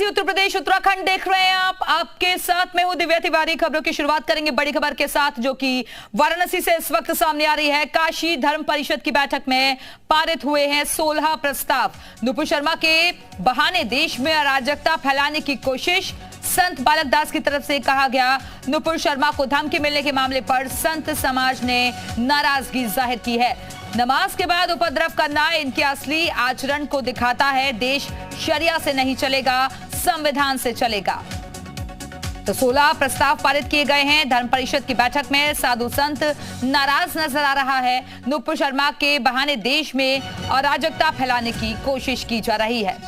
वाराणसी, उत्तर प्रदेश, उत्तराखंड देख रहे हैं आप। आपके साथ मैं हूं दिव्या तिवारी। खबरों की शुरुआत करेंगे बड़ी खबर के साथ, जो कि वाराणसी से इस वक्त सामने आ रही है। काशी धर्म परिषद की बैठक में पारित हुए हैं 16 प्रस्ताव। नुपुर शर्मा के बहाने देश में अराजकता फैलाने की कोशिश संत बालक दास की तरफ से कहा गया। नुपुर शर्मा को धमकी मिलने के मामले पर संत समाज ने नाराजगी जाहिर की है। नमाज के बाद उपद्रव करना इनके असली आचरण को दिखाता है। देश शरिया से नहीं चलेगा, संविधान से चलेगा। तो 16 प्रस्ताव पारित किए गए हैं। धर्म परिषद की बैठक में साधु संत नाराज नजर आ रहा है। नुपुर शर्मा के बहाने देश में अराजकता फैलाने की कोशिश की जा रही है।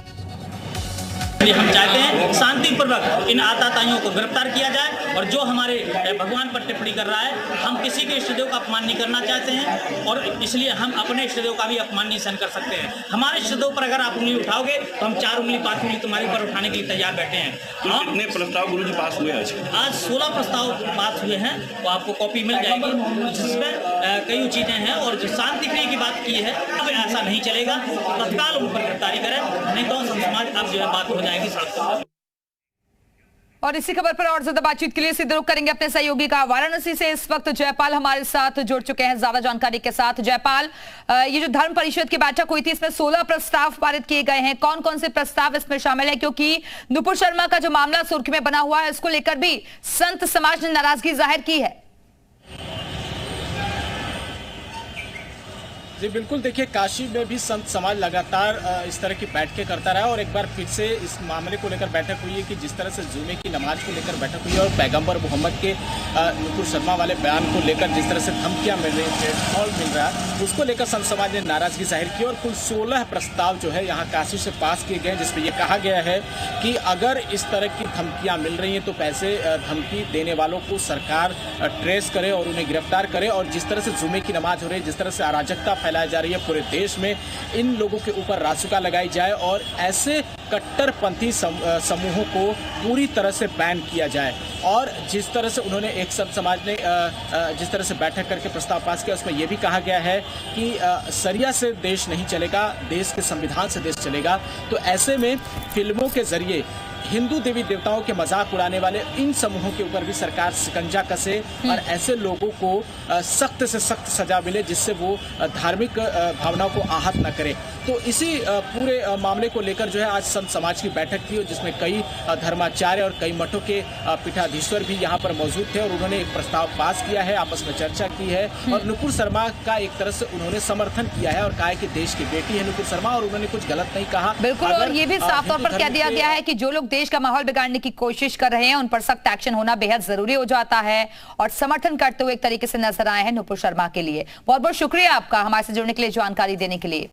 हम चाहते हैं शांतिपूर्वक इन आताताइयों को गिरफ्तार किया जाए और जो हमारे भगवान पर टिप्पणी कर रहा है, हम किसी के इष्टदेव का अपमान नहीं करना चाहते हैं और इसलिए हम अपने इष्टदेव का भी अपमान नहीं सहन कर सकते हैं। हमारे इष्टदेव पर अगर आप उंगली उठाओगे तो हम 4 उंगली 5 उंगली तुम्हारे ऊपर उठाने के लिए तैयार बैठे हैं। तो कितने प्रस्ताव गुरुजी पास हुए आज 16 प्रस्ताव पास हुए हैं। तो आपको कॉपी मिल जाएगी, जिसमें कई चीजें हैं और जो शांति प्रिय की बात की है, अब ऐसा नहीं चलेगा। तत्काल उन पर गिरफ्तारी करें, नहीं तो समाज अब जो है बात हो जाएगी सड़क पर। और इसी खबर पर और ज्यादा बातचीत के लिए सीधे रुख करेंगे अपने सहयोगी का। वाराणसी से इस वक्त जयपाल हमारे साथ जुड़ चुके हैं ज्यादा जानकारी के साथ। जयपाल, ये जो धर्म परिषद की बैठक हुई थी, इसमें 16 प्रस्ताव पारित किए गए हैं। कौन कौन से प्रस्ताव इसमें शामिल है? क्योंकि नुपुर शर्मा का जो मामला सुर्खी में बना हुआ है, इसको लेकर भी संत समाज ने नाराजगी जाहिर की है। जी बिल्कुल, देखिए काशी में भी संत समाज लगातार इस तरह की बैठकें करता रहा और एक बार फिर से इस मामले को लेकर बैठक हुई है कि जिस तरह से जुमे की नमाज को लेकर बैठक हुई है और पैगंबर मोहम्मद के नुपुर शर्मा वाले बयान को लेकर जिस तरह से धमकियां मिल रही है, फॉल मिल रहा है, उसको लेकर संत समाज ने नाराजगी जाहिर की और कुल 16 प्रस्ताव जो है यहाँ काशी से पास किए गए, जिसमें यह कहा गया है कि अगर इस तरह की धमकियाँ मिल रही हैं तो पैसे धमकी देने वालों को सरकार ट्रेस करे और उन्हें गिरफ्तार करे। और जिस तरह से जुमे की नमाज हो रही है, जिस तरह से अराजकता फैलाई जा रही है पूरे देश में, इन लोगों के ऊपर रासुका लगाई जाए और ऐसे कट्टरपंथी समूहों को पूरी तरह से बैन किया जाए। और जिस तरह से उन्होंने एक संत समाज ने जिस तरह से बैठक करके प्रस्ताव पास किया, उसमें यह भी कहा गया है कि शरिया से देश नहीं चलेगा, देश के संविधान से देश चलेगा। तो ऐसे में फिल्मों के जरिए हिंदू देवी देवताओं के मजाक उड़ाने वाले इन समूहों के ऊपर भी सरकार शिकंजा कसे और ऐसे लोगों को सख्त से सख्त सजा मिले, जिससे वो धार्मिक भावनाओं को आहत न करे। तो इसी पूरे मामले को लेकर जो है आज संत समाज की बैठक थी, जिसमें कई धर्माचार्य और कई मठों के पीठाधीश्वर भी यहाँ पर मौजूद थे और उन्होंने एक प्रस्ताव पास किया है, आपस में चर्चा की है और नुपुर शर्मा का एक तरह से उन्होंने समर्थन किया है और कहा है कि देश की बेटी है नुपुर शर्मा और उन्होंने कुछ गलत नहीं कहा। बिल्कुल, और ये भी साफ तौर पर कह दिया गया है कि जो लोग देश का माहौल बिगाड़ने की कोशिश कर रहे हैं, उन पर सख्त एक्शन होना बेहद जरूरी हो जाता है और समर्थन करते हुए एक तरीके से नजर आए हैं नुपुर शर्मा के लिए। बहुत बहुत शुक्रिया आपका हमारे से जुड़ने के लिए, जानकारी देने के लिए।